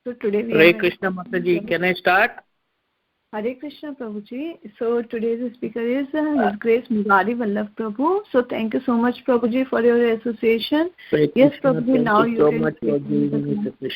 So today we Hare have Krishna Mataji, can I start? Hare Krishna Prabhuji. So today's speaker is His Grace Murari Vallabha Prabhu. So thank you so much Prabhuji for your association. Yes Prabhuji, now you can speak.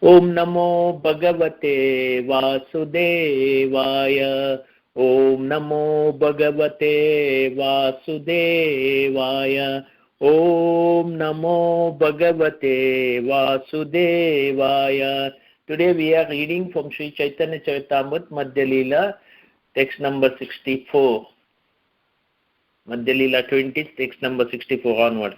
Om Namo Bhagavate Vasudevaya. Om Namo Bhagavate Vasudevaya. Om Namo Bhagavate Vasudevaya. Today we are reading from Sri Chaitanya Charitamrita, Madhya Lila, text number 64. Madhya Lila 20, text number 64 onward.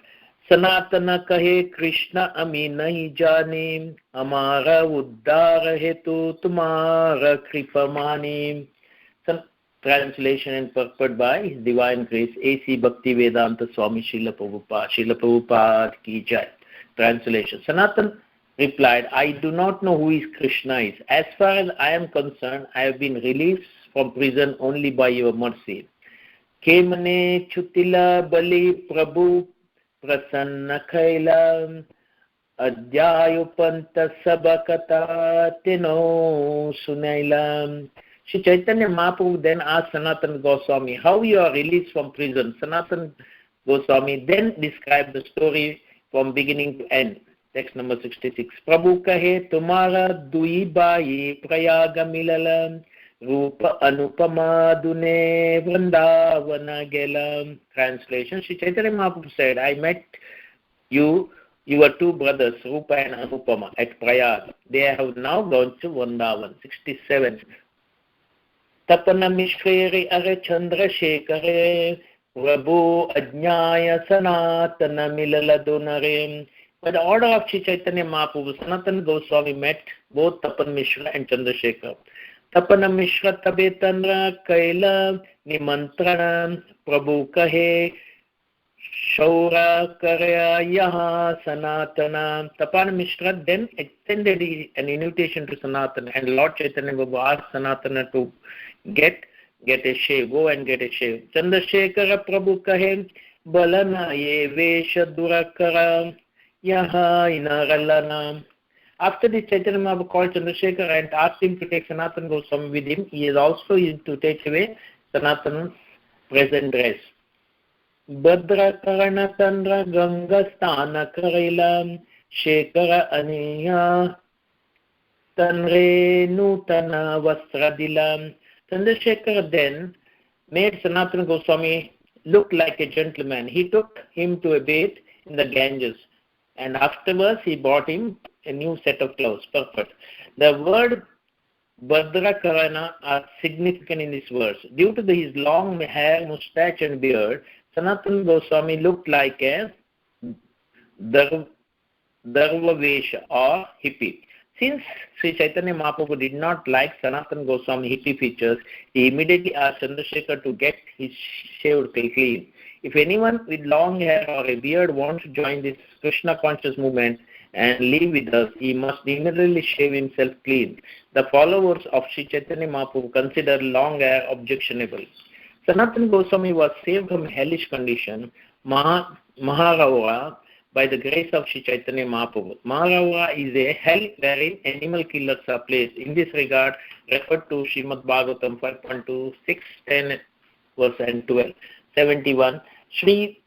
सनातन कहे कृष्ण अमी नहीं जाने, हमारा उद्धार हेतु तुम्हारा कृपा माने. Translation and purport by His Divine Grace A.C. Bhaktivedanta Swami Srila Prabhupada. Srila Prabhupada ki jai. Translation. Sanatan replied, I do not know who is Krishna is. As far as I am concerned, I have been released from prison only by your mercy. Kemane chutila bali Prabhu prasanna khailam adhyayupanta sabakata teno sunailam. Shri Chaitanya Mahaprabhu then asked Sanatana Goswami how you are released from prison. Sanatana Goswami then described the story from beginning to end. Text number 66. Prabhu kahe tumhara dui bai prayaga milala Rupa Anupama Dune Vrindavana Gelam. Translation. Shri Chaitanya Mahaprabhu said, I met you were two brothers, Rupa and Anupama, at Prayag. They have now gone to Vrindavan. 67. Tapana Mishkeri Are Chandra Shekhare Prabhu Ajnaya Sanatana Milala Dunare. By the order of Shri Chaitanya Mahaprabhu, Sanatana Goswami met both Tapan Mishra and Chandrasekhar. Tapana Mishra Tabetandra Kaila Nimantrana Prabhu Kahe Shaura Karya Yaha Sanatana. Tapana Mishra then extended an invitation to Sanatana, and Lord Chaitanya Prabhu asked Sanatana to get a shave, go and get a shave. Chandrasekhara Prabhu Kahe Balana Ye Vesha Durakara Yaha Inaralana. After this, Chaitanya Mahaprabhu called Chandrasekhar and asked him to take Sanatana Goswami with him. He is also to take away Sanatana's present dress. Badra Karana Chandra Ganga Sthana Karailam Shekhara Aniya Tanre Nutana Vastradilam. Chandrasekhar then made Sanatana Goswami look like a gentleman. He took him to a bath in the Ganges, and afterwards he brought him a new set of clothes. Perfect. The word Badra Karana are significant in this verse. Due to his long hair, moustache and beard, Sanatana Goswami looked like a Dharvavesha or hippie. Since Sri Chaitanya Mahaprabhu did not like Sanatana Goswami hippie features, he immediately asked Chandrasekhar to get his shaved clean. If anyone with long hair or a beard wants to join this Krishna conscious movement and live with us, he must immediately shave himself clean. The followers of Sri Chaitanya Mahaprabhu consider long hair objectionable. Sanatana Goswami was saved from hellish condition, Maharaura, by the grace of Sri Chaitanya Mahaprabhu. Maharaura is a hell wherein animal killers are placed. In this regard, referred to Srimad Bhagavatam 5.2, 6, 10, verse and 12. 71. Shri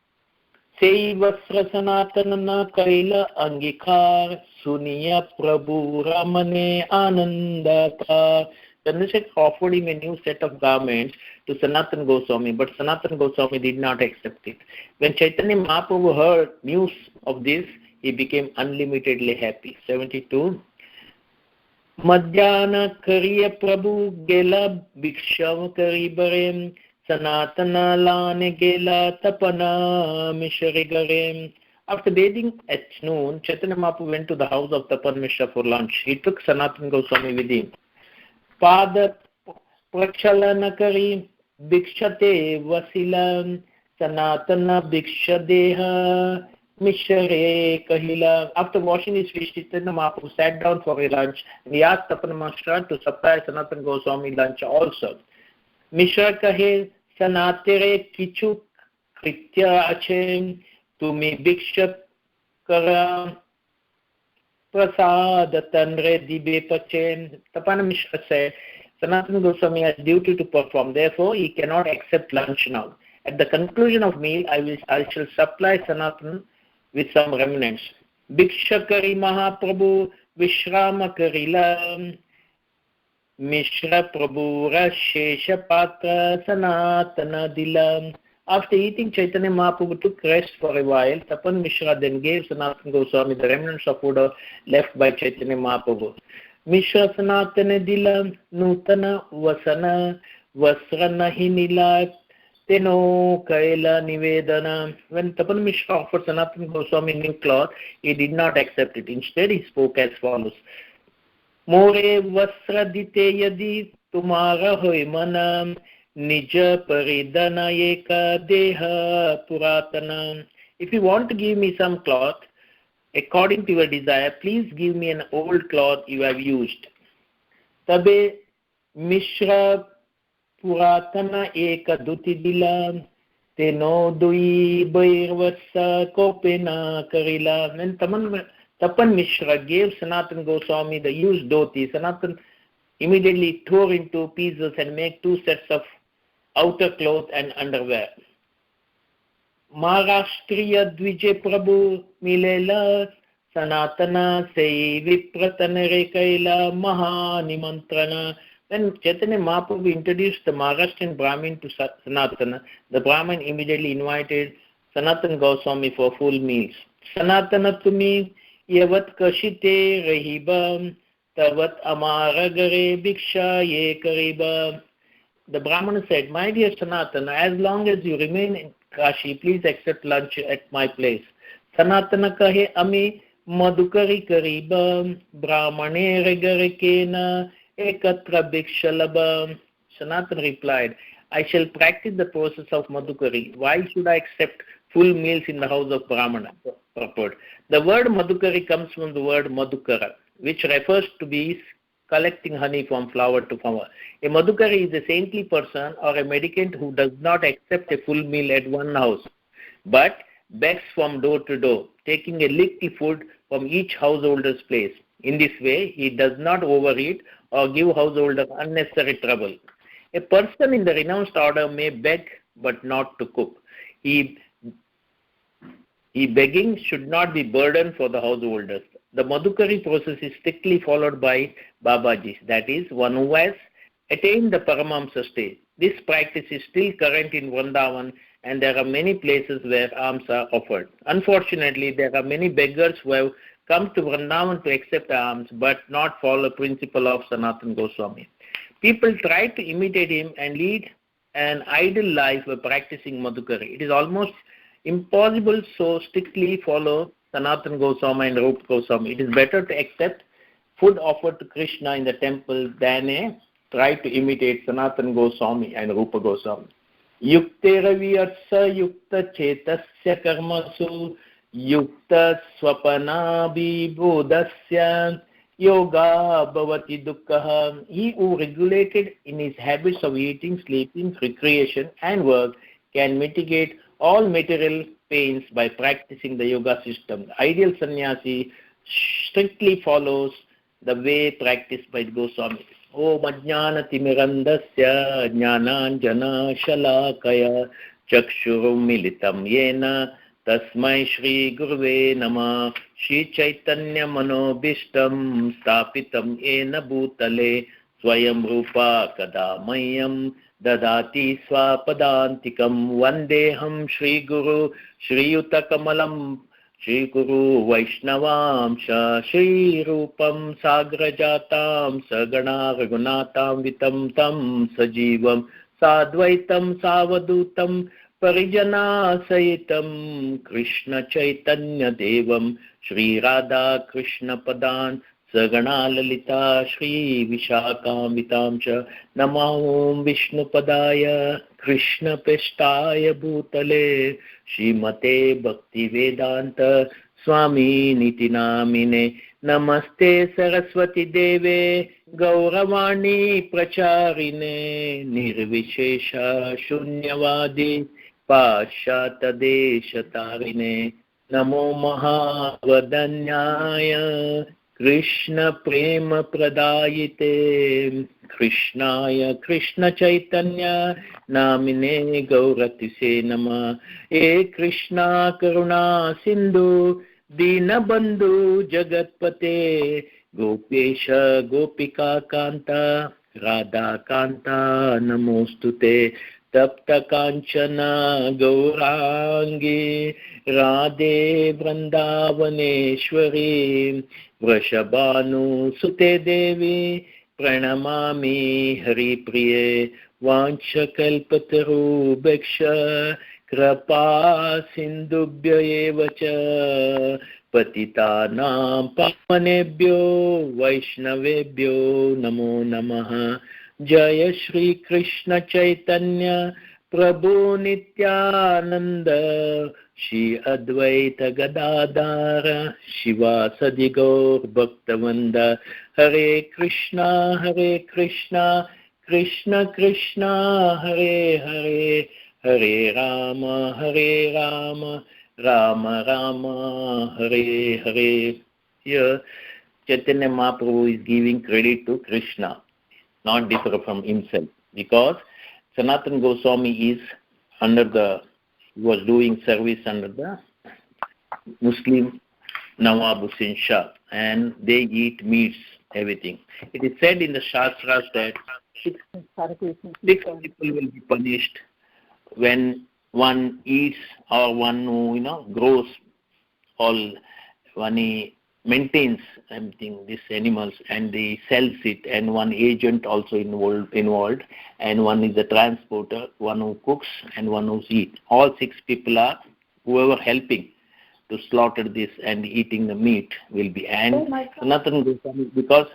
Seivasra Sanatanana Kaila Angikar Suniya Prabhu Ramane Anandakar. Chandrasekhar offered him a new set of garments to Sanatana Goswami, but Sanatana Goswami did not accept it. When Chaitanya Mahaprabhu heard news of this, he became unlimitedly happy. 72. Madhyana Kariya Prabhu Gela Bhikshav Karibarem Sanatana Lane Gela Tapana Mishrigarem. After bathing at noon, Chaitanya Mahaprabhu went to the house of Tapan Mishra for lunch. He took Sanatana Goswami with him. Pada Prachalanakari Bhikshate Vasilam Sanatana Bhikshadeha Mishare Kahila. After washing his feet, Chaitanya Mahaprabhu sat down for a lunch and he asked Tapan Mishra to supply Sanatana Goswami lunch also. Mishra Kahe Sanatere Kichu Kritya Achem Tumi Bhiksha Kara prasadatan dibe pachen. Tapana Mishra said, Sanatana Goswami has duty to perform, therefore he cannot accept lunch now. At the conclusion of meal, I shall supply Sanatana with some remnants. Bhikshakari Mahaprabhu Vishrama Karila Mishra Prabhu Rashesha Patra Sanatana Dila. After eating, Chaitanya Mahaprabhu took rest for a while. Tapan Mishra then gave Sanatana Goswami the remnants of food left by Chaitanya Mahaprabhu. Mishra Sanatana Dila Nutana Vasana Vasrana Hinila Teno Kaila Nivedana. When Tapan Mishra offered Sanatana Goswami new cloth, he did not accept it. Instead, he spoke as follows. More Vasradite Yadi Tumara Hoimana Nija Paridana Eka Deha Puratana. If you want to give me some cloth, according to your desire, please give me an old cloth you have used. Tabe Mishra Puratana Eka Dutidila Teno Dui Bairvasa Kopena Karila. When Tapan Mishra gave Sanatana Goswami the used dhoti, Sanatana immediately tore into pieces and made 2 sets of outer clothes and underwear. Maharashtriya Dvije Prabhu Milela Sanatana Sei Vipratana Rekaila Mahanimantrana. When Chaitanya Mahaprabhu introduced the Maharashtrian Brahmin to Sanatana, the Brahmin immediately invited Sanatana Goswami for full meals. Sanatana Tumi Yavat Kashite Rahibam Tavat Amara Gare Bhiksha Ye Kariba. The Brahmana said, my dear Sanatana, as long as you remain in Kashi, please accept lunch at my place. Sanatana kahe ami madhukari kariba brahmane regarekena ekatra bhikshalabha. Sanatana replied, I shall practice the process of madhukari. Why should I accept full meals in the house of Brahmana? The word madhukari comes from the word madhukara, which refers to be collecting honey from flower to flower. A madhukari is a saintly person or a mendicant who does not accept a full meal at one house, but begs from door to door, taking a little food from each householder's place. In this way, he does not overeat or give householder unnecessary trouble. A person in the renounced order may beg but not to cook. He begging should not be burden for the householders. The madhukari process is strictly followed by Babajis, that is, one who has attained the Paramamsa stage. This practice is still current in Vrindavan, and there are many places where alms are offered. Unfortunately, there are many beggars who have come to Vrindavan to accept alms but not follow the principle of Sanatana Goswami. People try to imitate him and lead an idle life by practicing madhukari. It is almost impossible so strictly follow Sanatana Goswami and Rupa Goswami. It is better to accept food offered to Krishna in the temple than try to imitate Sanatana Goswami and Rupa Goswami. Yukte raviyatsa yukta chetasya karmasu yukta swapana vibodasya yoga bhavati dukkha. He who regulated in his habits of eating, sleeping, recreation and work can mitigate all material pains by practicing the yoga system. The ideal sannyasi strictly follows the way practiced by Goswami. Om ajnana timirandasya jnananjana shalakaya chakshurum militam yena tasmai shri guruve nama Shri Chaitanya manobishtam stapitam yena bhutale swayam rupa kadamayam dadati swapadantikam vandeham Shri Guru Shri Yutakamalam Shri Guru Vaishnavamsha Shri Rupam Sagrajatam Sagana Ragunatam Vitam Tam Sajivam Sadvaitam Savadutam Parijana Sayitam Krishna Chaitanya Devam Shri Radha Krishna Padan Sagana Lalita Shri Vishakam Vitamcha Namahom Vishnu Padaya Krishna Peshtaya Bhutale Shrimate Bhakti Vedanta Swami Niti Namine Namaste Saraswati Deve Gauravani Pracharine Nirvishesha Shunyavadi Pashata Deshatarine Namo Mahavadanyaya Krishna Prema Pradayite Krishnaya Krishna Chaitanya Namine Gauratise Nama E Krishna Karuna Sindhu Dinabandhu Jagatpate Gopesha Gopika Kanta Radha Kanta Namostute Tapta Kanchana Gaurangi Radhe Vrindavaneshwari Vrishabhanu Sute Devi Pranamami Hari Priye Vancha Kalpataru Bheksha Krapa Sindubhya Evacha Patitanam Pavanebhyo Vaishnavebhyo Namo Namaha Jaya Shri Krishna Chaitanya Prabhu Nityananda Shri Advaita Gadadara Shiva Sadigaur Bhaktavinda Hare Krishna Krishna Krishna Hare Hare Hare Rama Rama Rama Hare Hare. Here Chaitanya Mahaprabhu is giving credit to Krishna, not different from himself, because Sanatana Goswami is was doing service under the Muslim Nawab Hussain Shah, and they eat meats, everything. It is said in the Shastras that 6 people will be punished when one eats, or one who grows all, one he maintains everything, these animals, and he sells it, and one agent also involved, and one is the transporter, one who cooks, and one who eats. All 6 people are whoever helping to slaughter this and eating the meat will be. And Sanatana Goswami, because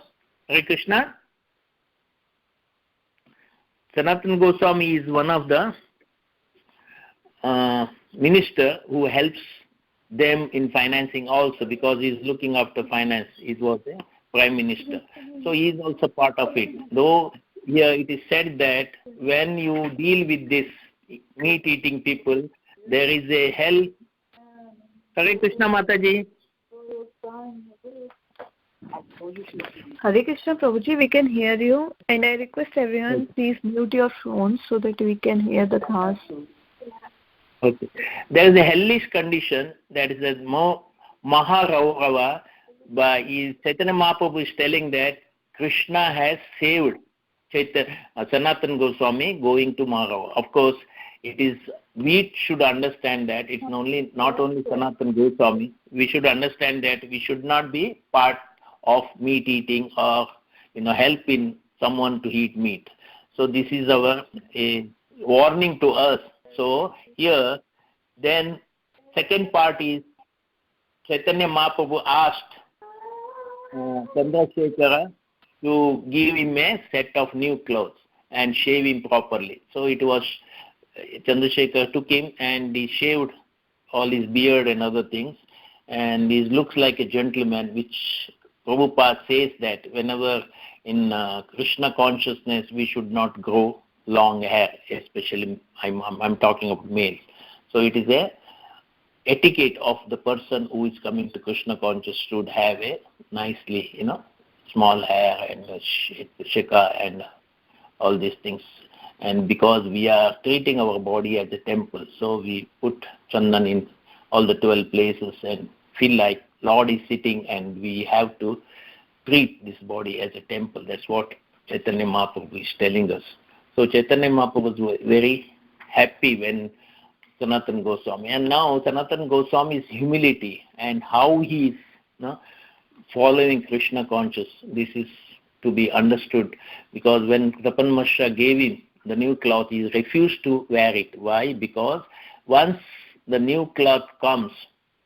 Hare Krishna, Sanatana Goswami is one of the minister who helps them in financing also, because he is looking after finance. He was a prime minister, so he is also part of it. Though here it is said that when you deal with this meat eating people, there is a hell. Hare Krishna Mataji. Hare Krishna Prabhuji, we can hear you, and I request everyone please mute your phones so that we can hear the class. Okay. There is a hellish condition, that is a Maharaurava. Chaitanya Mahaprabhu is telling that Krishna has saved Sanatana Goswami going to Maharava. Of course, we should understand that it's not only Sanatana Goswami. We should understand that we should not be part of meat eating or helping someone to eat meat. So this is a warning to us. So here, then second part is Chaitanya Mahaprabhu asked Chandrasekhara to give him a set of new clothes and shave him properly. So it was Chandrasekhara took him and he shaved all his beard and other things, and he looks like a gentleman, which Prabhupada says that whenever in Krishna consciousness we should not grow long hair, especially I'm talking about males. So it is a etiquette of the person who is coming to Krishna consciousness should have a nicely, small hair and shika and all these things. And because we are treating our body as a temple, so we put chandan in all the 12 places and feel like Lord is sitting, and we have to treat this body as a temple. That's what Chaitanya Mahaprabhu is telling us. So Chaitanya Mahaprabhu was very happy when Sanatana Goswami, and now Sanatana Goswami's humility and how he is following Krishna conscious, this is to be understood, because when Tapan Mishra gave him the new cloth, he refused to wear it. Why? Because once the new cloth comes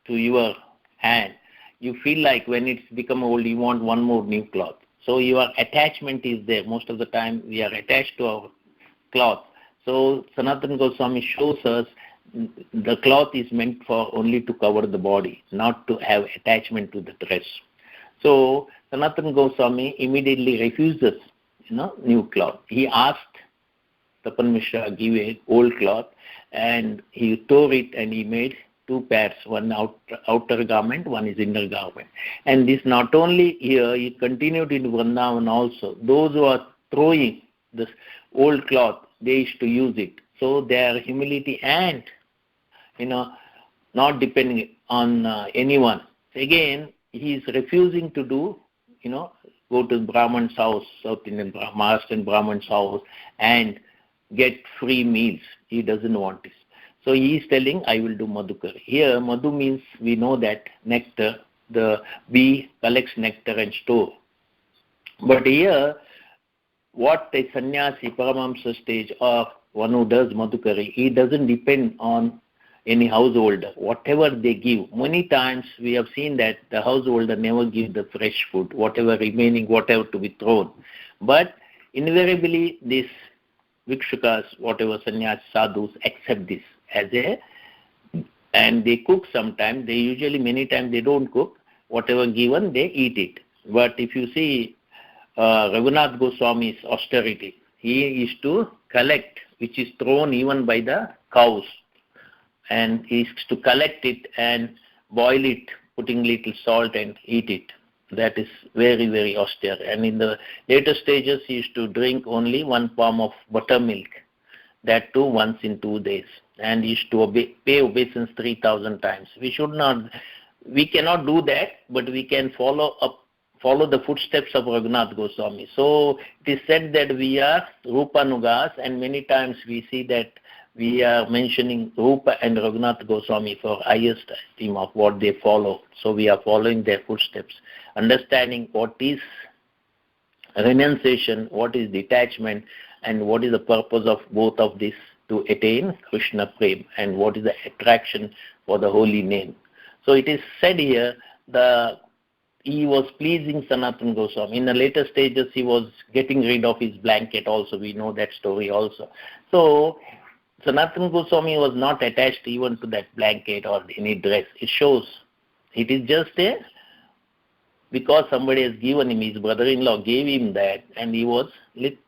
to your hand, you feel like when it's become old, you want one more new cloth. So your attachment is there. Most of the time we are attached to our cloth. So Sanatana Goswami shows us the cloth is meant for only to cover the body, not to have attachment to the dress. So Sanatana Goswami immediately refuses new cloth. He asked Tapan Mishra give a old cloth, and he tore it and he made two pairs, one outer garment, one is inner garment. And this not only here, it continued in Vrindavan also. Those who are throwing this old cloth, they used to use it. So their humility and, not depending on anyone. Again, he is refusing to do, go to Brahman's house, South Indian Maharashtrian Brahman's house, and get free meals. He doesn't want this. So he is telling, I will do Madhukar. Here, Madhu means, we know that nectar, the bee collects nectar and store. But here, what a sannyasi, Paramahamsa stage, or one who does Madhukari, he doesn't depend on any householder. Whatever they give. Many times we have seen that the householder never give the fresh food, whatever remaining, whatever to be thrown. But invariably, these Vikshukas, whatever sannyas, sadhus, accept this as and they cook sometimes. They usually, many times they don't cook. Whatever given, they eat it. But if you see Raghunath Goswami's austerity, he is to collect, which is thrown even by the cows. And he is to collect it and boil it, putting little salt and eat it. That is very, very austere. And in the later stages, he used to drink only one palm of buttermilk, that too once in 2 days. And he used to pay obeisance 3,000 times. We cannot do that, but we can follow the footsteps of Raghunath Goswami. So it is said that we are Rupanugas, and many times we see that we are mentioning Rupa and Raghunath Goswami for highest esteem of what they follow. So we are following their footsteps, understanding what is renunciation, what is detachment, and what is the purpose of both of this to attain Krishna Prem, and what is the attraction for the holy name. So it is said here, he was pleasing Sanatana Goswami. In the later stages, he was getting rid of his blanket also. We know that story also. So Sanatana Goswami was not attached even to that blanket or any dress. It shows it is just because somebody has given him, his brother-in-law gave him that, and he was lit,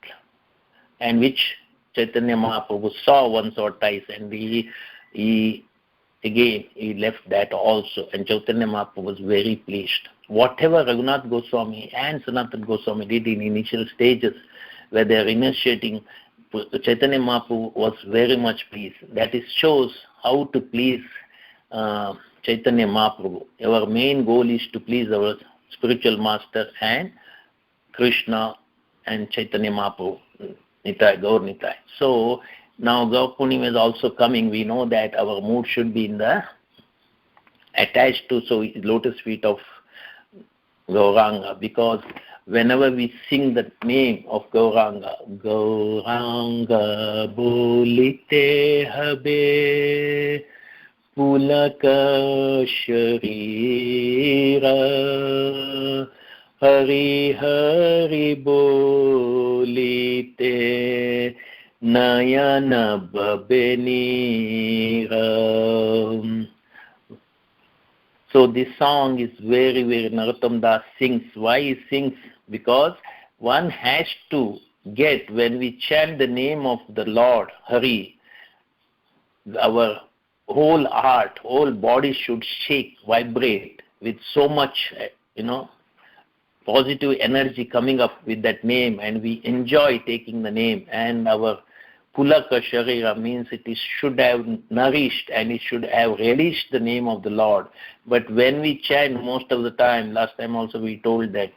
and which Chaitanya Mahaprabhu saw once or twice, and he left that also, and Chaitanya Mahaprabhu was very pleased. Whatever Raghunath Goswami and Sanatana Goswami did in initial stages, where they are initiating, Chaitanya Mahaprabhu was very much pleased. That shows how to please Chaitanya Mahaprabhu. Our main goal is to please our spiritual master and Krishna and Chaitanya Mahaprabhu, Nitai, Gaur Nitai. So now Gaur Purnima is also coming. We know that our mood should be attached to lotus feet of Gauranga, because whenever we sing the name of Gauranga, Gauranga bolite habe pulaka sharira, Hari Hari bolite nayana babenira. So this song is very, very, Narottam Das sings. Why he sings? Because one has to get, when we chant the name of the Lord, Hari, our whole heart, whole body should shake, vibrate with so much, positive energy coming up with that name, and we enjoy taking the name, and our Pulaka Sharira means should have nourished and it should have relished the name of the Lord. But when we chant most of the time, last time also we told that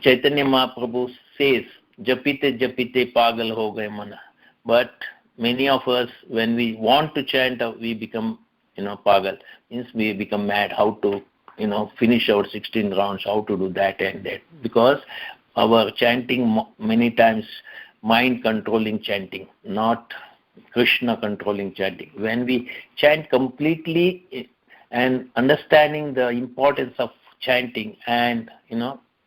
Chaitanya Mahaprabhu says, Japite Japite Pagal ho gaye mana. But many of us, when we want to chant, we become, Pagal. Means we become mad how to, finish our 16 rounds, how to do that and that. Because our chanting many times, mind controlling chanting, not Krishna controlling chanting. When we chant completely and understanding the importance of chanting and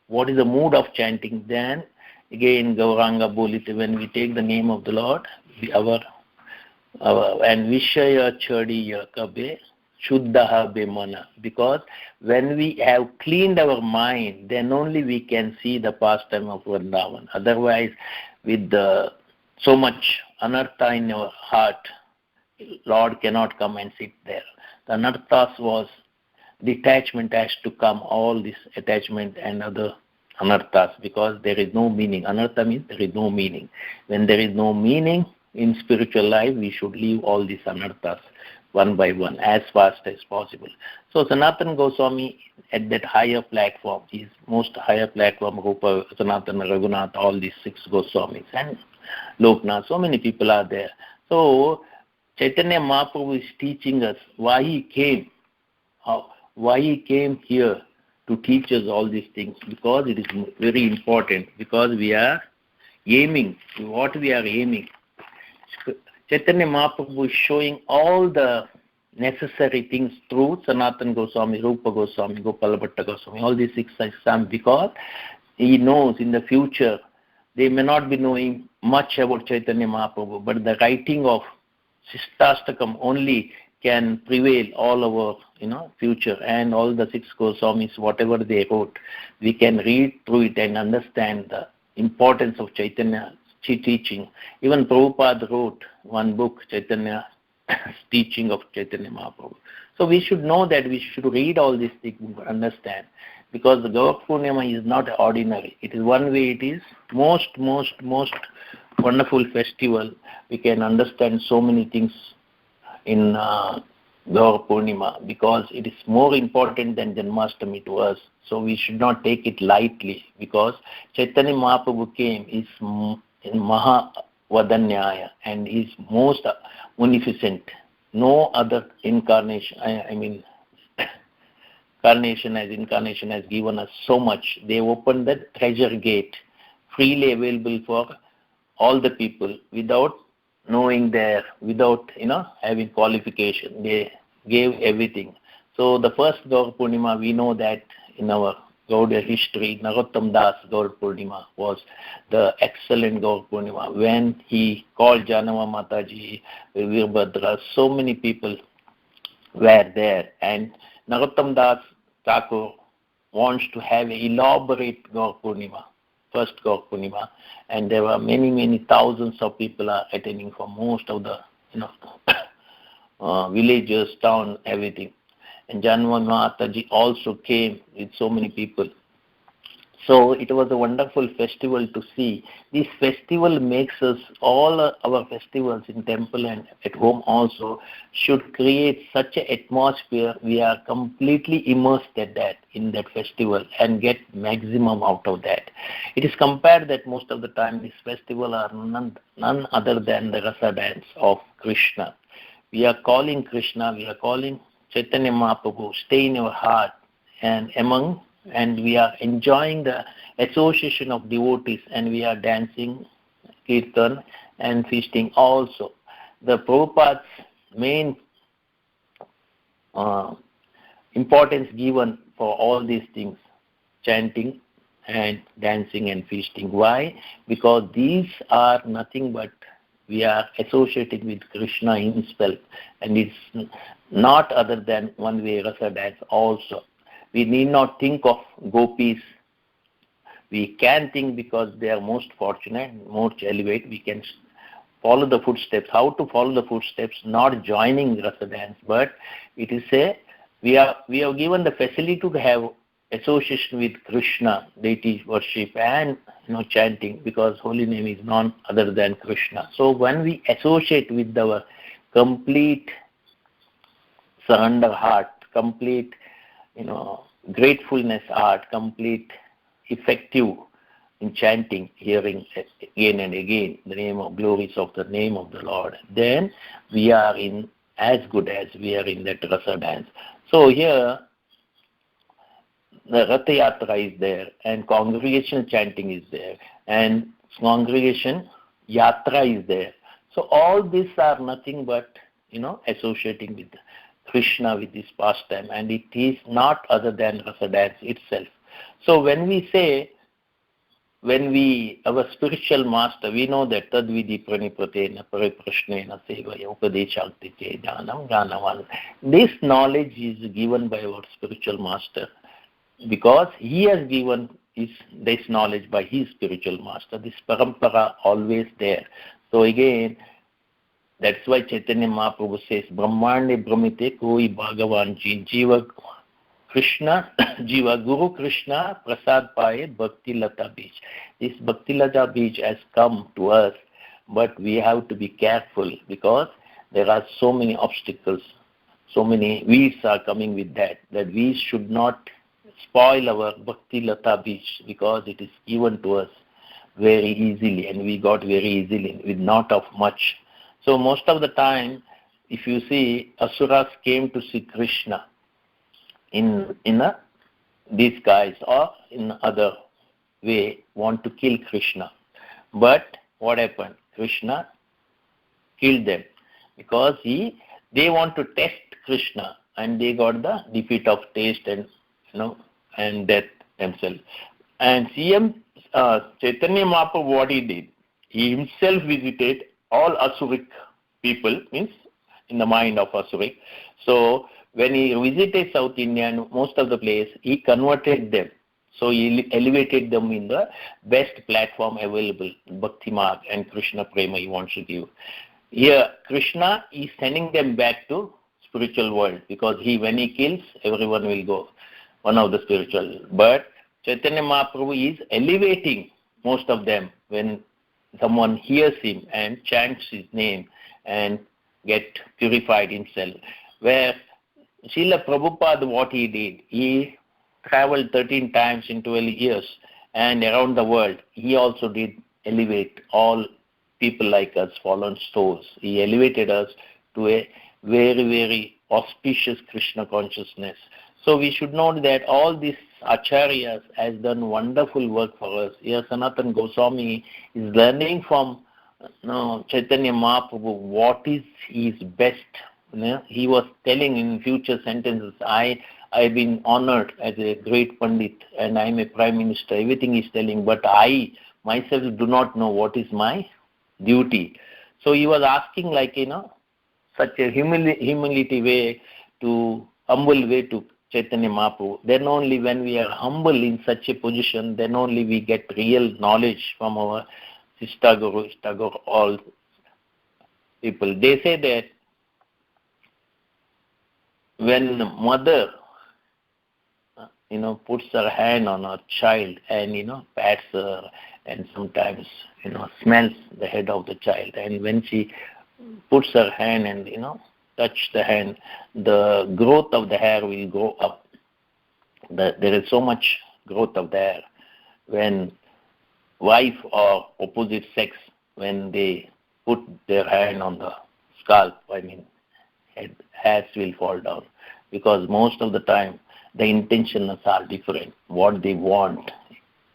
what is the mood of chanting, then again Gauranga Bolite, when we take the name of the Lord, our and Vishaya Chadiya Kabe Shuddha Be Mana, because when we have cleaned our mind, then only we can see the pastime of Vrindavan. Otherwise, with so much anartha in our heart, Lord cannot come and sit there. The anarthas was detachment has to come, all this attachment and other anarthas, because there is no meaning. Anartha means there is no meaning. When there is no meaning in spiritual life, we should leave all these anarthas one by one as fast as possible. So Sanatana Goswami at that higher platform, his most higher platform, Rupa, Sanatana, Raghunath, all these 6 Goswamis and Loknath, so many people are there. So Chaitanya Mahaprabhu is teaching us why he came, why he came here to teach us all these things, because it is very important, because we are aiming, what we are aiming. Chaitanya Mahaprabhu is showing all the necessary things through Sanatana Goswami, Rupa Goswami, Gopala Bhatta Goswami, all these 6 Goswamis, because he knows in the future they may not be knowing much about Chaitanya Mahaprabhu, but the writing of Shishtastakam only can prevail all our future, and all the 6 Goswamis, whatever they wrote, we can read through it and understand the importance of Chaitanya teaching. Even Prabhupada wrote one book, Chaitanya teaching of Chaitanya Mahaprabhu. So we should know that, we should read all these things to understand, because the Gaur Purnima is not ordinary. It is one way, it is most wonderful festival. We can understand so many things in Gaur Purnima, because it is more important than Janmashtami to us. So we should not take it lightly, because Chaitanya Mahaprabhu came is in Mahavadanyaya and is most munificent. No other incarnation, incarnation has given us so much. They opened the treasure gate, freely available for all the people, without knowing without having qualification. They gave everything. So the first Gaur Purnima, we know that in our Gaudiya history, Narottam Das Gaur Purnima was the excellent Gaur Purnima, when he called Janava Mataji, Virbhadra, so many people were there, and Narottam Das Thakur wants to have an elaborate Gaur Purnima, first Gaur Purnima, and there were many thousands of people are attending from most of the villages, town, everything. And Janava Mataji also came with so many people. So it was a wonderful festival to see. This festival makes us, all our festivals in temple and at home also, should create such an atmosphere. We are completely immersed in that festival and get maximum out of that. It is compared that most of the time this festival are none other than the rasa dance of Krishna. We are calling Krishna, we are calling Chaitanya Mahaprabhu, stay in your heart and we are enjoying the association of devotees, and we are dancing, kirtan and feasting also. The Prabhupada's main importance given for all these things, chanting and dancing and feasting. Why? Because these are nothing but we are associating with Krishna himself, and it's not other than one way rasa dance also. We need not think of gopis. We can think, because they are most fortunate, most elevated. We can follow the footsteps. How to follow the footsteps? Not joining rasa dance, but it is we have given the facility to have association with Krishna, deity worship, and chanting, because holy name is none other than Krishna. So when we associate with our complete surrender heart, complete gratefulness heart, complete effective in chanting, hearing again and again the name of glories of the name of the Lord, then we are in as good as we are in that rasa dance. So here the Ratha Yatra is there, and congregational chanting is there, and congregation Yatra is there. So all these are nothing but associating with Krishna, with this pastime, and it is not other than rasa dance itself. So when we say, our spiritual master, we know that tadvidi pranipratena pariprashnena sevaya upadeshakti jnanam jnanavan. This knowledge is given by our spiritual master, because he has given this knowledge by his spiritual master. This parampara always there. So again, That's why Chaitanya Mahaprabhu says, Brahmande Brahmite Koi Bhagavan Ji, Jiva Krishna, Jiva Guru Krishna Prasad Paye Bhakti Lata Beach. This Bhakti Lata Beach has come to us, but we have to be careful because there are so many obstacles, so many weeds are coming with that we should not spoil our Bhakti Lata Beach because it is given to us very easily and we got very easily with not of much. So most of the time, if you see, Asuras came to see Krishna in a disguise or in other way, want to kill Krishna. But what happened? Krishna killed them because they want to test Krishna and they got the defeat of taste and and death themselves. And CM Chaitanya Mahaprabhu, what he did, he himself visited all Asuric people, means in the mind of Asuric. So when he visited South India and most of the place, he converted them. So he elevated them in the best platform available, Bhakti Marg and Krishna Prema he wants to give. Here, Krishna is sending them back to spiritual world because when he kills, everyone will go, one of the spiritual. But Chaitanya Mahaprabhu is elevating most of them when someone hears him and chants his name and get purified himself. Where Srila Prabhupada, what he did, he traveled 13 times in 12 years and around the world. He also did elevate all people like us, fallen souls. He elevated us to a very, very auspicious Krishna consciousness. So we should note that all these acharyas has done wonderful work for us. Here Sanatana Goswami is learning from Chaitanya Mahaprabhu what is his best. He was telling in future sentences, I've been honored as a great Pandit and I'm a Prime Minister. Everything he's telling, but I myself do not know what is my duty. So he was asking such a humility way humble way to Chaitanya Mahaprabhu. Then only when we are humble in such a position, then only we get real knowledge from our Sister Guru, all people. They say that when mother, puts her hand on her child and, pats her and sometimes, smells the head of the child. And when she puts her hand and, touch the hand, the growth of the hair will go up. There is so much growth of the hair. When wife or opposite sex, when they put their hand on the scalp, hairs will fall down. Because most of the time, the intentions are different, what they want.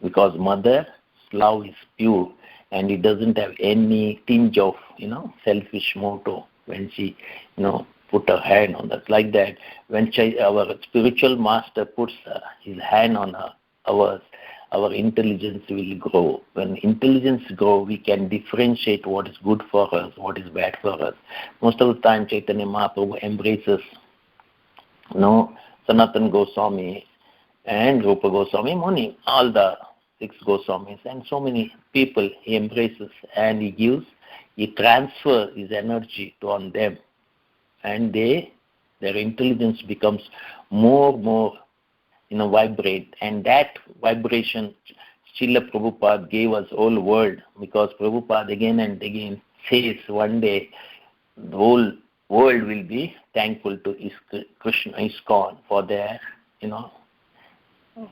Because mother's love is pure and it doesn't have any tinge of, selfish motto when she, put her hand on that. Like that, when our spiritual master puts his hand on ours, our intelligence will grow. When intelligence grows, we can differentiate what is good for us, what is bad for us. Most of the time, Chaitanya Mahaprabhu embraces, Sanatana Goswami and Rupa Goswami Muni, all the 6 Goswamis and so many people he embraces and he transfers his energy on them and their intelligence becomes more, vibrate, and that vibration Srila Prabhupada gave us whole world because Prabhupada again and again says one day the whole world will be thankful to Krishna ISKCON for their,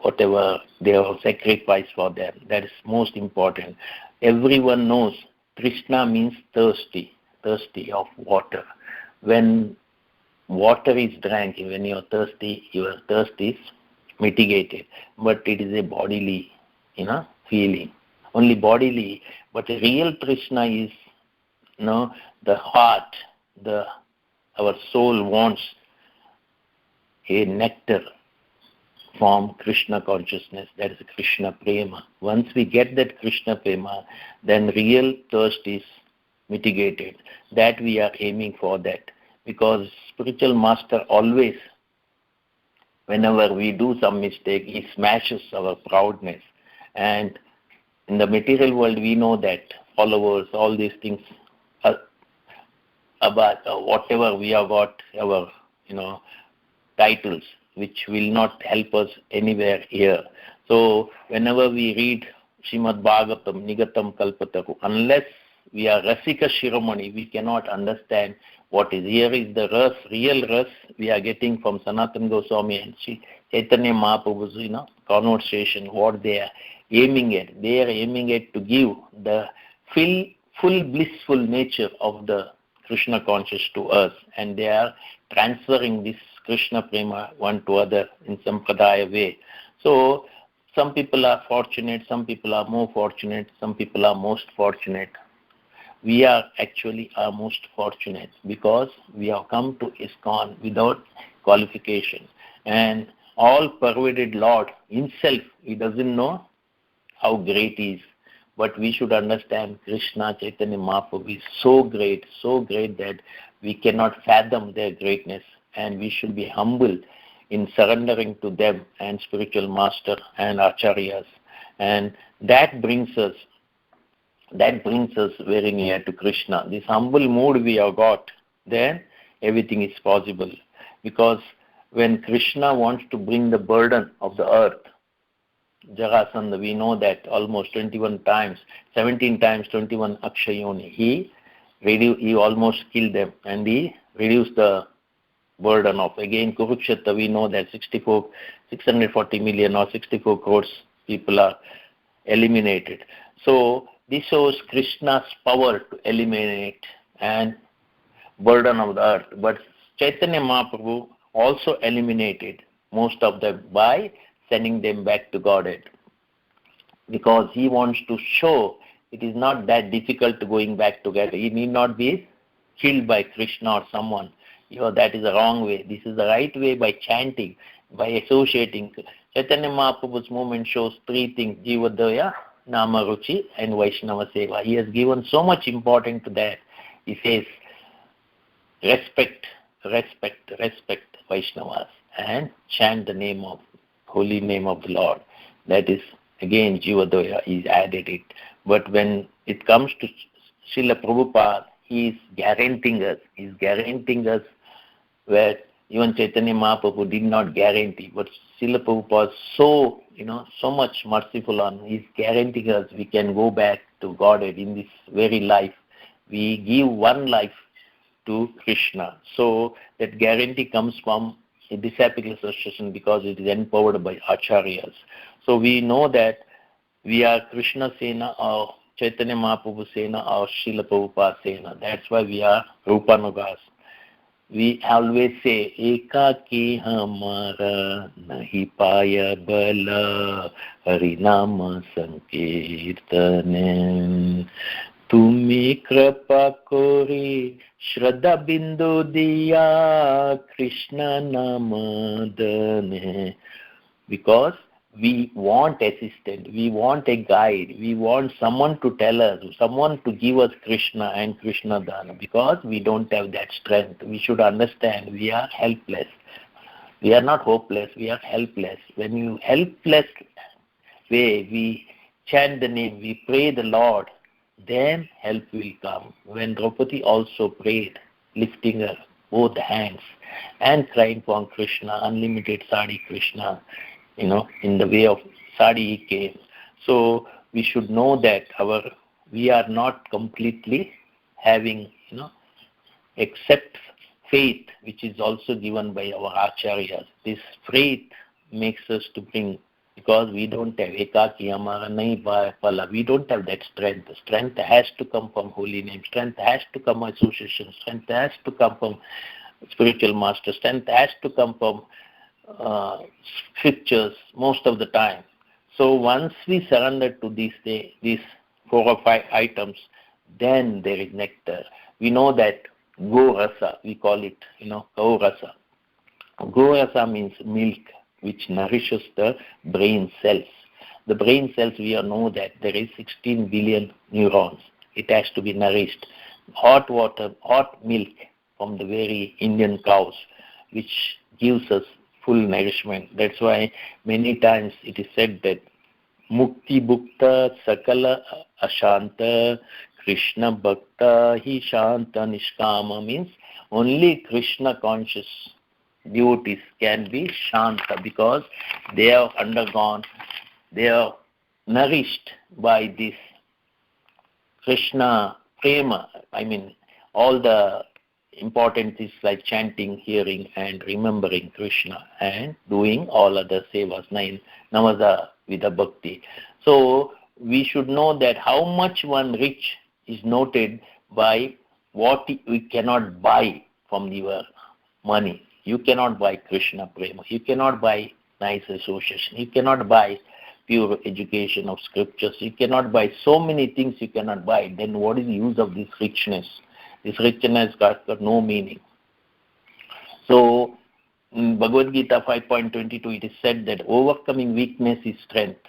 whatever they have sacrificed for them. That is most important. Everyone knows Krishna means thirsty of water. When water is drank, when you are thirsty, your thirst is mitigated. But it is a bodily, feeling. Only bodily. But the real Krishna is, the heart, our soul wants a nectar from Krishna consciousness. That is Krishna Prema. Once we get that Krishna Prema, then real thirst is mitigated. That we are aiming for that. Because spiritual master always, whenever we do some mistake, he smashes our proudness. And in the material world, we know that followers, all these things about whatever we have got, our, titles, which will not help us anywhere here. So whenever we read Srimad Bhagavatam, Nigatam Kalpataru, unless we are Rasika Shiromani, we cannot understand what is. Here is the real ras we are getting from Sanatana Goswami and Chaitanya Mahaprabhu's, conversation, what they are aiming at. They are aiming at to give the full blissful nature of the Krishna conscious to us, and they are transferring this Krishna prema one to other in Sampradaya way. So some people are fortunate, some people are more fortunate, some people are most fortunate. We are actually our most fortunate because we have come to ISKCON without qualification. And all pervaded Lord himself, he doesn't know how great he is. But we should understand Krishna Chaitanya Mahaprabhu is so great that we cannot fathom their greatness, and we should be humble in surrendering to them and spiritual master and acharyas. And that brings us very near to Krishna. This humble mood we have got, then everything is possible. Because when Krishna wants to bring the burden of the earth, Jarasandha, we know that almost 17 times, 21 Akshayoni, he almost killed them, and he reduced the burden of. Again, Kurukshetra, we know that 640 million or 64 crores people are eliminated. So this shows Krishna's power to eliminate and burden of the earth. But Chaitanya Mahaprabhu also eliminated most of them by sending them back to Godhead, because he wants to show it is not that difficult to going back together. He need not be killed by Krishna or someone. That is the wrong way. This is the right way, by chanting, by associating. Chaitanya Mahaprabhu's movement shows three things: Jivadaya, Nama Ruchi, and Vaishnava Seva. He has given so much importance to that. He says, respect Vaishnavas and chant the holy name of the Lord. That is, again, Jivadaya is added it. But when it comes to Srila Prabhupada, he is guaranteeing us where even Chaitanya Mahaprabhu did not guarantee. But Srila Prabhupada is so much merciful on. He is guaranteeing us we can go back to Godhead in this very life. We give one life to Krishna. So that guarantee comes from a disciple association, because it is empowered by acharyas. So we know that we are Krishna Sena or Chaitanya Mahaprabhu Sena or Srila Prabhupada Sena. That's why we are Rupanugas. We always say, Ekaki hamara nahi paya bala harinama sankirtane. Tumi kripa kori Shraddha bindu diya Krishna namadane. Because we want assistant, we want a guide, we want someone to tell us, someone to give us Krishna and Krishna Dana, because we don't have that strength. We should understand we are helpless. We are not hopeless, we are helpless. When you helpless way, we chant the name, we pray the Lord, then help will come. When Draupadi also prayed, lifting her both hands and crying for Krishna, unlimited Sadi Krishna, in the way of Sadi he came. So we should know that we are not completely having, except faith, which is also given by our acharyas. This faith makes us to bring, because we don't have ekaki amara nahi pala. We don't have that strength. Strength has to come from holy name. Strength has to come from association. Strength has to come from spiritual master. Strength has to come from scriptures most of the time. So once we surrender to these 4 or 5 items, then there is nectar. We know that go rasa, we call it, go rasa. Go rasa means milk, which nourishes the brain cells. The brain cells, we all know that there is 16 billion neurons. It has to be nourished. Hot water, hot milk from the very Indian cows, which gives us full nourishment. That's why many times it is said that Mukti Bhukta Sakala Ashanta Krishna Bhakta Hi Shanta Nishkama means only Krishna conscious devotees can be Shanta because they have undergone, they are nourished by this Krishna Prema. I mean, all the important things like chanting, hearing and remembering Krishna and doing all other sevas, namaza with a bhakti. So we should know that how much one rich is noted by what we cannot buy from your money. You cannot buy Krishna Prema. You cannot buy nice association. You cannot buy pure education of scriptures. You cannot buy so many things you cannot buy. Then what is the use of this richness? This richness got no meaning. So, in Bhagavad Gita 5.22, it is said that overcoming weakness is strength.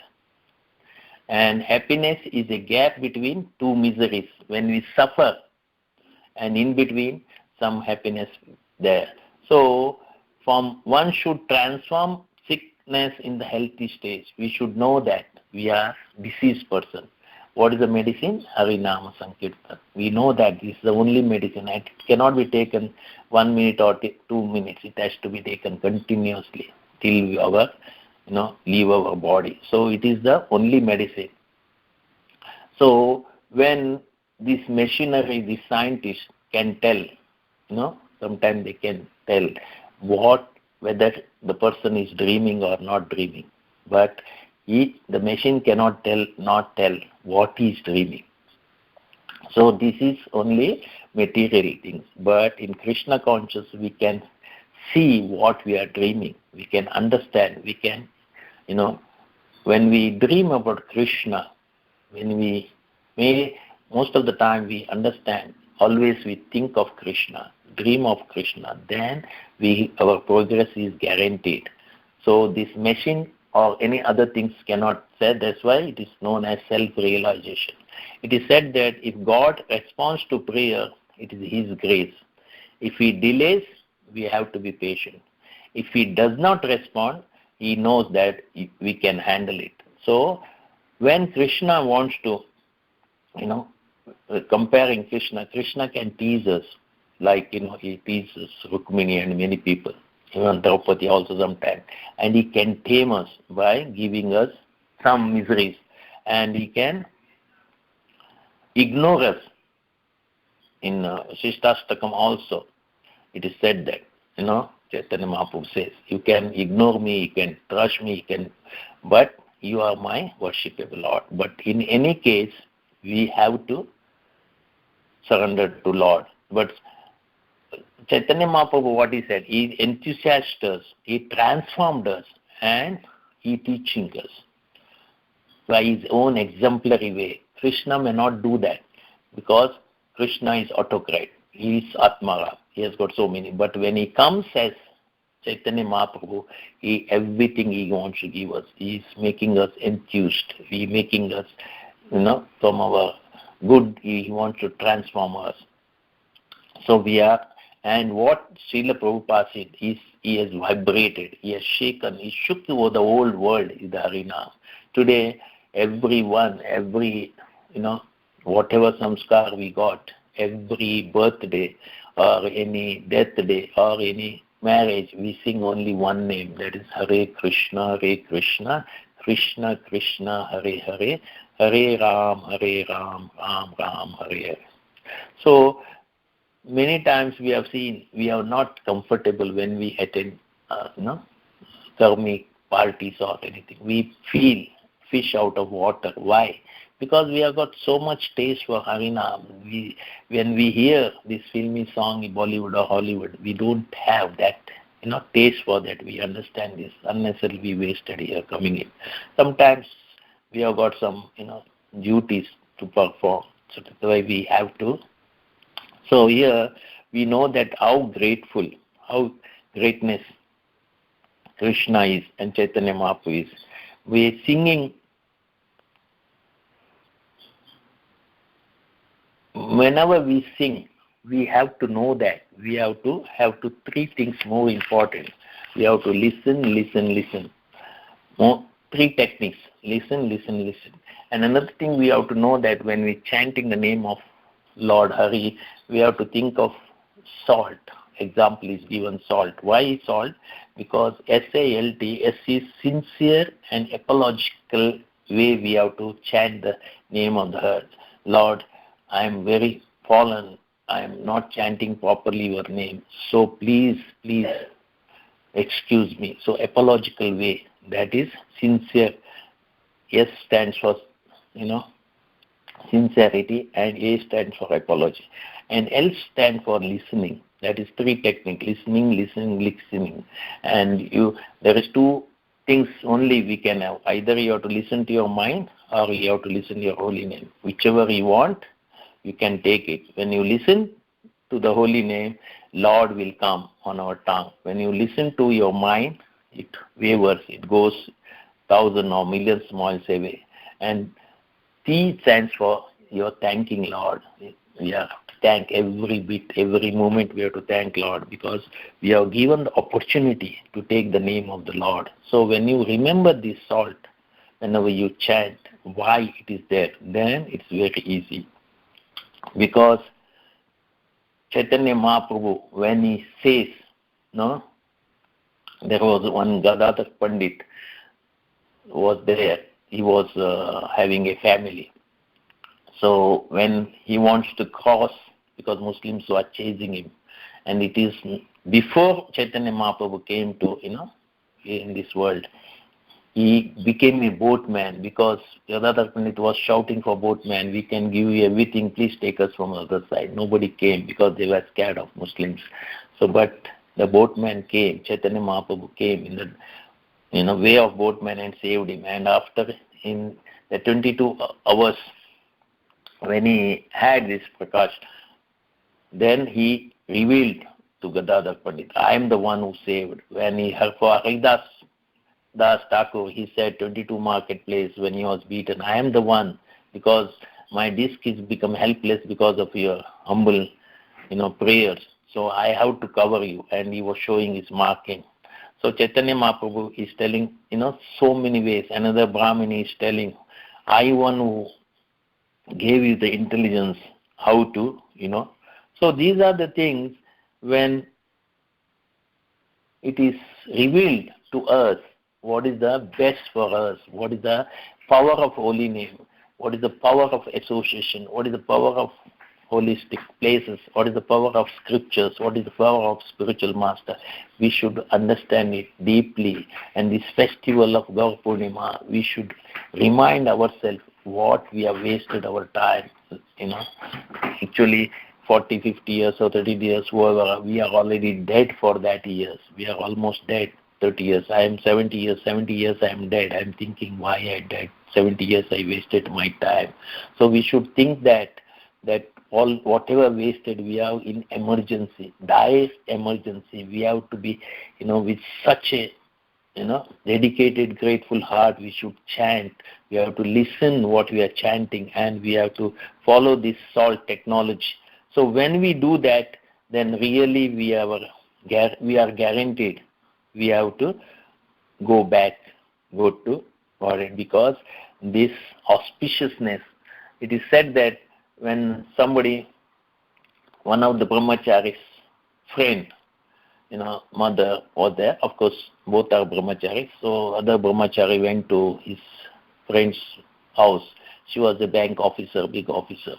And happiness is a gap between two miseries. When we suffer, and in between, some happiness there. So, one should transform sickness in the healthy stage. We should know that we are diseased person. What is the medicine? Harinama Sankirtan. We know that this is the only medicine. It cannot be taken 1 minute or 2 minutes. It has to be taken continuously till we leave our body. So it is the only medicine. So when this machinery, this scientists can tell, sometimes they can tell whether the person is dreaming or not dreaming. But the machine cannot not tell what he is dreaming. So this is only material things. But in Krishna conscious, we can see what we are dreaming. We can understand. We can, when we dream about Krishna, most of the time we understand. Always we think of Krishna, dream of Krishna. Then our progress is guaranteed. So this machine or any other things cannot say. That's why it is known as self-realization. It is said that if God responds to prayer, it is His grace. If He delays, we have to be patient. If He does not respond, He knows that we can handle it. So when Krishna wants to, comparing Krishna can tease us, like, He teases Rukmini and many people. Even Draupadi also sometimes. And He can tame us by giving us some miseries. And He can ignore us. In Shishtastakam also, it is said that, Chaitanya Mahaprabhu says, you can ignore me, you can trash me, but you are my worshipable Lord. But in any case, we have to surrender to Lord. But Chaitanya Mahaprabhu, what he said, he enthusiasted us, he transformed us, and he teaching us by his own exemplary way. Krishna may not do that because Krishna is autocrat. He is Atmara. He has got so many. But when he comes as Chaitanya Mahaprabhu, everything he wants to give us. He is making us enthused. He is making us, from our good, he wants to transform us. So we are. And what Srila Prabhupada said is, he has vibrated, he has shaken, he shook over the whole world in the Harinam. Today, everyone, whatever samskar we got, every birthday or any death day or any marriage, we sing only one name, that is Hare Krishna, Krishna Krishna, Hare Hare, Hare Ram, Ram Ram, Hare Hare. So, many times we have seen we are not comfortable when we attend, karmic parties or anything. We feel fish out of water. Why? Because we have got so much taste for Harinam. When we hear this filmy song in Bollywood or Hollywood, we don't have that, taste for that. We understand this. Unnecessarily wasted here coming in. Sometimes we have got some, duties to perform. So that's why we have to. So here we know that how grateful, how greatness Krishna is and Chaitanya Mahaprabhu is. We are singing. Whenever we sing, we have to know that we have to three things more important. We have to listen. Three techniques. Listen, listen, listen. And another thing we have to know that when we chanting the name of Lord Hari, we have to think of salt. Example is given salt. Why salt? Because SALT, S is sincere and apological way we have to chant the name of the earth. Lord, I am very fallen. I am not chanting properly your name. So please, please excuse me. So apological way, that is sincere. S stands for, sincerity, and A stands for apology. And L stands for listening. That is three technique: listening, listening, listening. And there is two things only we can have. Either you have to listen to your mind, or you have to listen to your holy name. Whichever you want, you can take it. When you listen to the holy name, Lord will come on our tongue. When you listen to your mind, it wavers, it goes 1,000 or millions miles away. And T stands for you're thanking Lord. We have to thank every bit, every moment we have to thank Lord, because we have given the opportunity to take the name of the Lord. So when you remember this salt, whenever you chant why it is there, then it's very easy. Because Chaitanya Mahaprabhu, when he says, there was one Gadadhar Pandit was there. He was having a family. So when he wants to cross, because Muslims were chasing him, and it is before Chaitanya Mahaprabhu came to, in this world, he became a boatman, because Gadadhar Pandit was shouting for boatman, we can give you everything, please take us from the other side. Nobody came because they were scared of Muslims. So, but the boatman came, Chaitanya Mahaprabhu came in the way of boatman and saved him. And after, in the 22 hours, when he had this Prakash, then he revealed to Gadadhar Pandit, I am the one who saved. When he heard for Haridas Das Thakur, he said 22 marketplace when he was beaten, I am the one, because my disc is become helpless because of your humble, prayers. So I have to cover you. And he was showing his marking. So Chaitanya Mahaprabhu is telling, so many ways. Another Brahmin is telling, I one who gave you the intelligence how to, So these are the things when it is revealed to us what is the best for us, what is the power of holy name, what is the power of association, what is the power of holistic places, what is the power of scriptures, what is the power of spiritual master. We should understand it deeply. And this festival of Gaur Purnima, we should remind ourselves what we have wasted our time. Actually 40, 50 years or 30 years, whoever, we are already dead for that years. We are almost dead. 30 years. I am 70 years. 70 years I am dead. I am thinking why I died. 70 years I wasted my time. So we should think that all whatever wasted we have in emergency, dire emergency, we have to be, with such a, dedicated, grateful heart, we should chant. We have to listen what we are chanting, and we have to follow this salt technology. So when we do that, then really we are guaranteed we have to go to foreign, because this auspiciousness, it is said that when one of the brahmachari's friend, mother was there, of course both are brahmacharis, so other brahmachari went to his friend's house. She was a bank officer, big officer,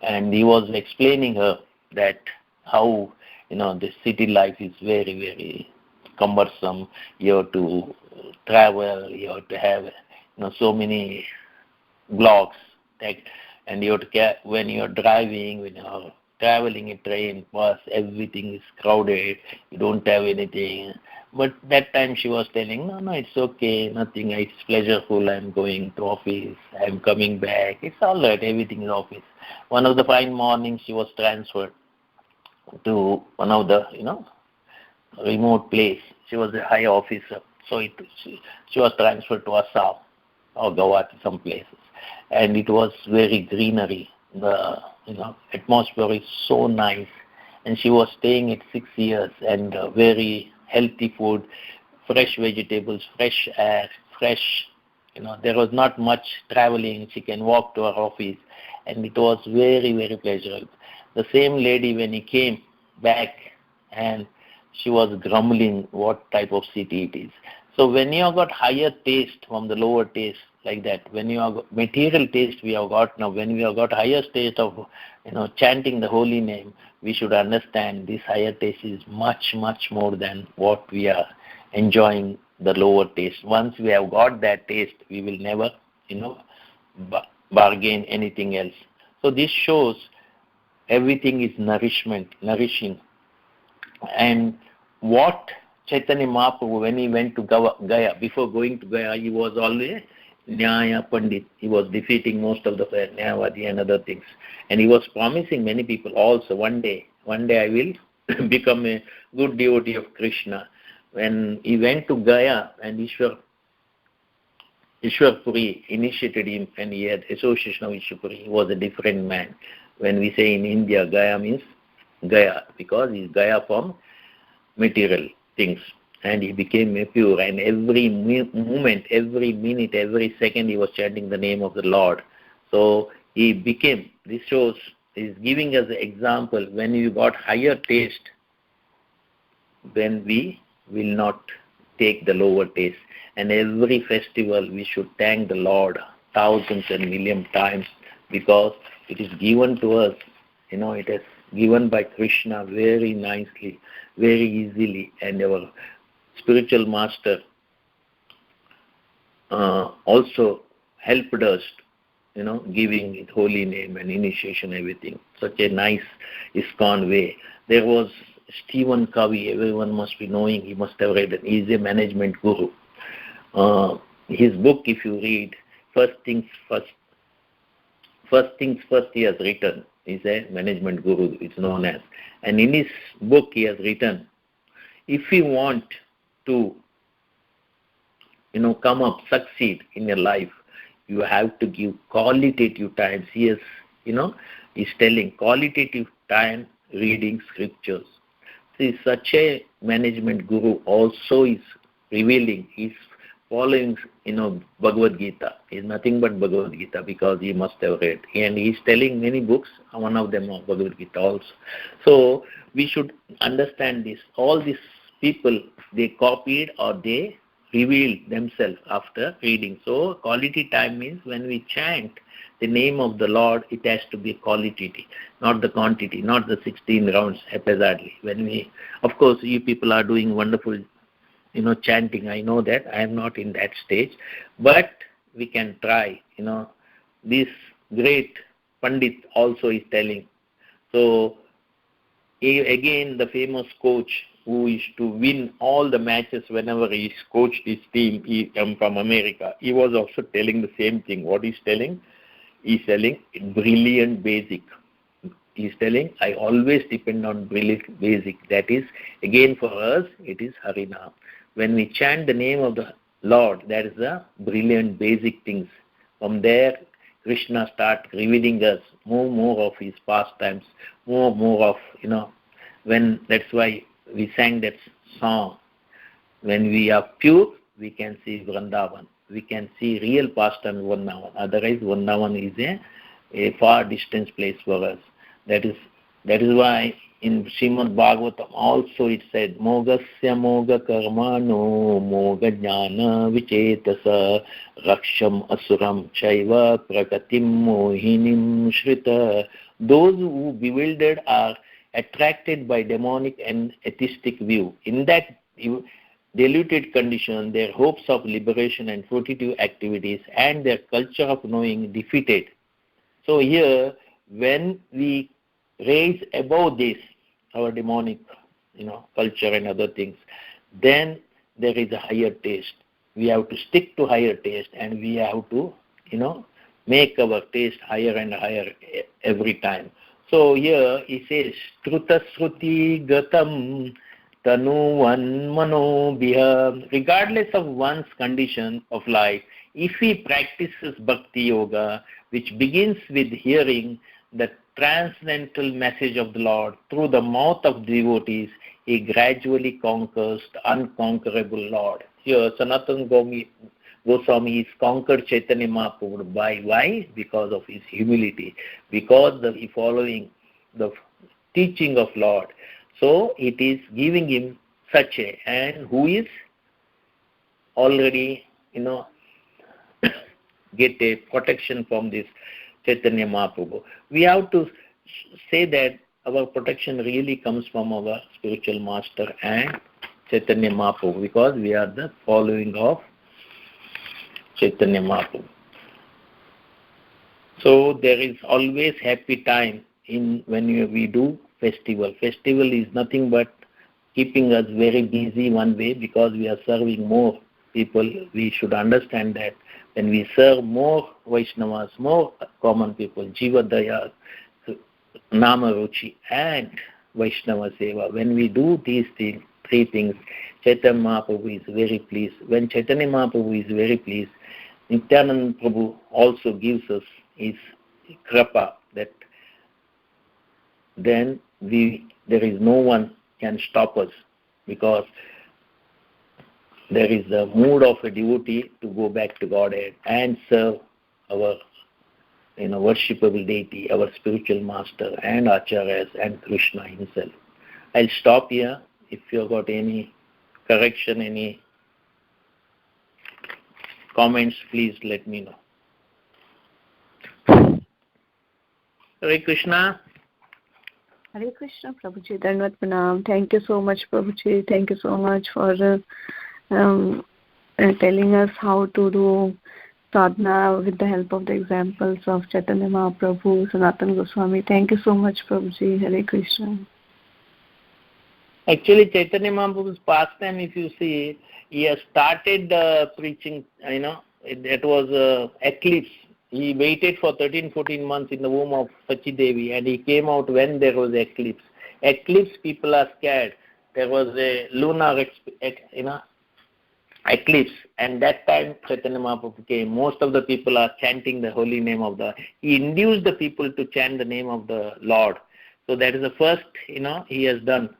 and he was explaining her that how, the city life is very, very cumbersome. You have to travel, you have to have so many blocks, and you have to when you are driving, when you are traveling in train, bus, everything is crowded, you don't have anything. But that time she was telling, no, it's okay, nothing, it's pleasureful, I'm going to office, I'm coming back, it's all right, everything is office. One of the fine mornings she was transferred to one of the, remote place. She was a high officer, so she was transferred to Assam or Guwahati, some places, and it was very greenery. The atmosphere is so nice, and she was staying it 6 years, and very healthy food, fresh vegetables, fresh air, fresh There was not much traveling. She can walk to her office, and it was very, very pleasurable. The same lady, when he came back, and she was grumbling what type of city it is. So when you have got higher taste from the lower taste, like that, when you have got material taste we have got now, when we have got higher taste of chanting the holy name, we should understand this higher taste is much, much more than what we are enjoying the lower taste. Once we have got that taste, we will never bargain anything else. So this shows everything is nourishing. And what Chaitanya Mahaprabhu, when he went to Gaya, before going to Gaya, he was always Nyaya Pandit. He was defeating most of the Nyayavadi and other things. And he was promising many people also, one day I will become a good devotee of Krishna. When he went to Gaya, and Ishwar Puri initiated him, and he had association of Ishwar Puri, he was a different man. When we say in India, Gaya means Gaya, because he is Gaya from material things, and he became a pure, and every moment, every minute, every second he was chanting the name of the Lord. So he became, this shows, is giving us an example, when you got higher taste, then we will not take the lower taste. And every festival we should thank the Lord thousands and million times, because it is given to us, it is given by Krishna very nicely, very easily, and our spiritual master also helped us, giving it holy name and initiation, everything. Such a nice ISKCON way. There was Stephen Covey, everyone must be knowing, he must have read it. He is a management guru. His book, if you read, First Things First he has written. He's a management guru, it's known as. And in his book he has written, if you want to, come up, succeed in your life, you have to give qualitative time. He's telling qualitative time reading scriptures. See, such a management guru also is revealing, he's following, Bhagavad Gita. Is nothing but Bhagavad Gita, because he must have read. And he's telling many books, one of them of Bhagavad Gita also. So we should understand this. All these people, they copied or they revealed themselves after reading. So quality time means when we chant the name of the Lord, it has to be quality, not the quantity, not the 16 rounds haphazardly. When we, of course, you people are doing wonderful chanting, I know that. I am not in that stage. But we can try, This great Pandit also is telling. So, again, the famous coach who is to win all the matches whenever he coached his team, he came from America. He was also telling the same thing. What he's telling? He's telling brilliant basic. He's telling, I always depend on brilliant basic. That is, again for us, it is Harinam. When we chant the name of the Lord, that is the brilliant basic things. From there, Krishna starts revealing us more of his pastimes, more of, when, that's why we sang that song. When we are pure, we can see Vrindavan. We can see real pastime Vrindavan. Otherwise, Vrindavan is a far distance place for us. That is why in Srimad Bhagavatam also it said, Mogasya moga karmano moga jnana vichetasa raksham asuram chaiva prakatim mohinim shrita. Those who bewildered are attracted by demonic and atheistic view. In that diluted condition, their hopes of liberation and fruitive activities and their culture of knowing defeated. So here, when we raise above this, our demonic, culture and other things, then there is a higher taste. We have to stick to higher taste, and we have to, make our taste higher and higher every time. So here he says, Truta Sruti Gatam Tanuvan Mano Biha. Regardless of one's condition of life, if he practices Bhakti Yoga, which begins with hearing the transcendental message of the Lord through the mouth of devotees, he gradually conquers the unconquerable Lord. Here Sanatana Goswami is conquered Chaitanya Mahaprabhu. Why? Because of his humility, because he following the teaching of Lord. So it is giving him such a, and who is already, get a protection from this Chaitanya Mahaprabhu. We have to say that our protection really comes from our spiritual master and Chaitanya Mahaprabhu, because we are the following of Chaitanya Mahaprabhu. So there is always happy time when we do festival. Festival is nothing but keeping us very busy one way, because we are serving more people. We should understand that when we serve more Vaishnavas, more common people, Jiva Daya, Nama Ruchi and Vaishnava Seva, when we do these things, three things, Chaitanya Mahaprabhu is very pleased. When Chaitanya Mahaprabhu is very pleased, Nityananda Prabhu also gives us his krapa, that then there is no one can stop us, because there is the mood of a devotee to go back to Godhead and serve our worshipable deity, our spiritual master and acharyas and Krishna himself. I'll stop here. If you've got any correction, any comments, please let me know. Hare Krishna. Hare Krishna, Prabhuji. Dandavat Pranam. Thank you so much, Prabhuji. Thank you so much for telling us how to do sadhana with the help of the examples of Chaitanya Mahaprabhu, Sanatana Goswami. Thank you so much, Prabhuji. Hare Krishna. Actually, Chaitanya Mahaprabhu's pastime, if you see, he has started preaching, it was eclipse. He waited for 13-14 months in the womb of Sachi Devi, and he came out when there was eclipse. Eclipse, people are scared. There was a lunar eclipse, and that time Chaitanya Mahaprabhu came. Most of the people are chanting the holy name of he induced the people to chant the name of the Lord. So that is the first, he has done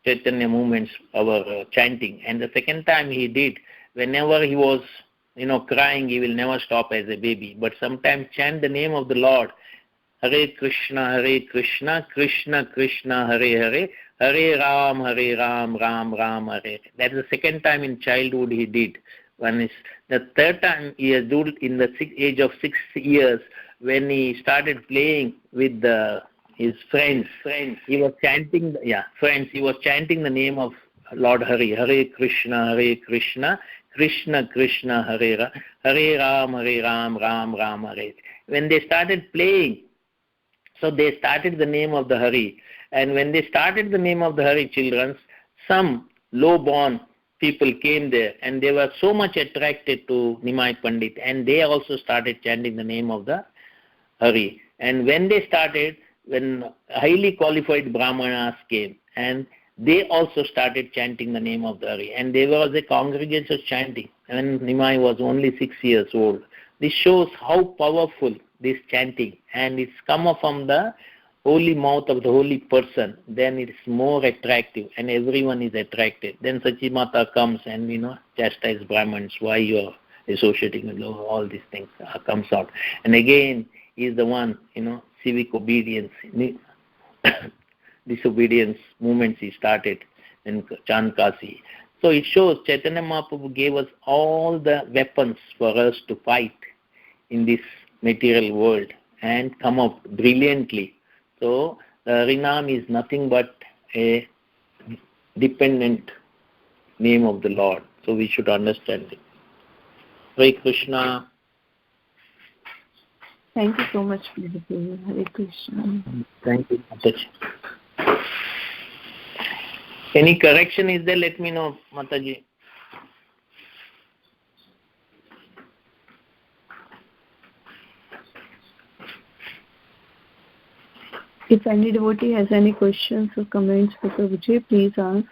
Chaitanya movements, our chanting. And the second time he did, whenever he was, crying, he will never stop as a baby, but sometimes chant the name of the Lord. Hare Krishna, Krishna Krishna, Hare Hare, Hare Ram, Ram Ram, Hare. That is the second time in childhood he did. The third time he has done in the age of 6 years, when he started playing with his friends. He was chanting, He was chanting the name of Lord Hari. Hare Krishna, Krishna Krishna, Hare Ram, Ram Ram, Hare. When they started playing, so they started the name of the Hari. And when they started the name of the Hari, children, some low-born people came there, and they were so much attracted to Nimai Pandit, and they also started chanting the name of the Hari. And when they started, when highly qualified Brahmanas came, and they also started chanting the name of the Hari. And there was a congregation chanting, and Nimai was only 6 years old. This shows how powerful this chanting, and it's come from the holy mouth of the holy person. Then it is more attractive, and everyone is attracted. Then Sachi Mata comes and chastise Brahmins, why you are associating with all these things comes out. And again he is the one, civic obedience, disobedience movements he started in Chankasi. So it shows Chaitanya Mahaprabhu gave us all the weapons for us to fight in this material world and come up brilliantly. So the Harinam is nothing but a dependent name of the Lord. So we should understand it. Hare Krishna. Thank you so much, Prabhuji. Hare Krishna. Thank you, Mataji. Any correction is there? Let me know, Mataji. If any devotee has any questions or comments for Prabhuji, please ask.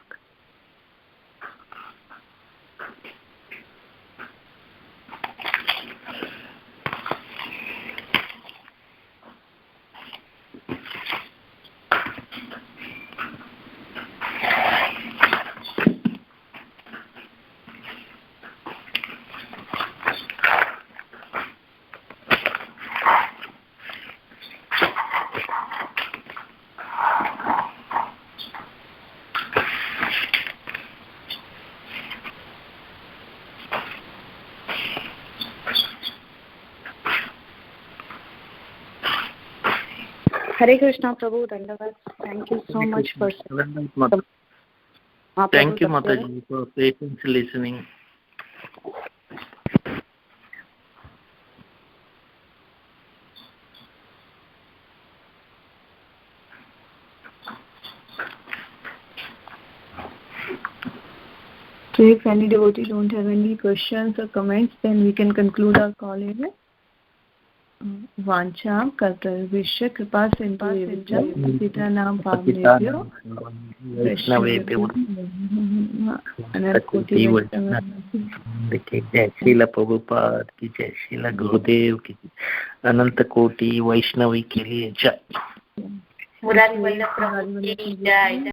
Hare Krishna Prabhu, Dandavad. Thank you so much for... Thank you, Mataji, for patiently listening. So if any devotee don't have any questions or comments, then we can conclude our call here. Vancham kartarvishya kripa sindhu pita naam pavnebhyo Vaishnavebhyo Jai Srila Prabhupada ki Jai Srila Gurudev ki Ananta Koti Vaishnavi ke liye Jai. Murari Vallabha Prabhu ki Jai.